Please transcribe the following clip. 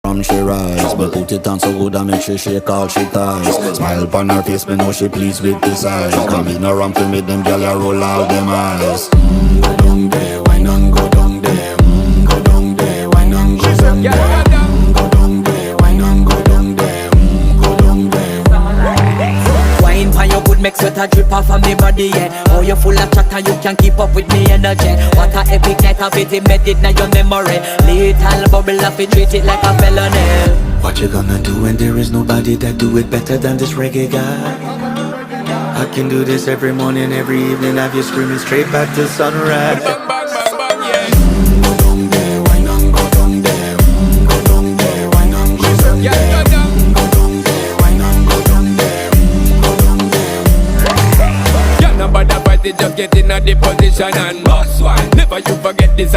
from she rise. But put it on so good and make she shake all she ties. Smile upon her face, me know she pleased with this eyes. Come in around to make them gyal a roll all them eyes. Go down there, why not go down there? Go down there, why not go down there? Go down there, why not go down there? Go down there. Wine pan your good make sweat a drip off of me body, yeah. Oh, you full of chatter, you can't keep up with me energy. What a epic night of it, embedded now your memory. Little bubble of it, treat it like a felony. What you gonna do when there is nobody that do it better than this reggae guy? I can do this every morning, every evening, have you screaming straight back to sunrise. Go down there, why not go down there? Go down there, why not go down there? Go down there, why not go down there? Go down there. Yeah, nobody fight it, just get in a the position and boss one. Never you forget this.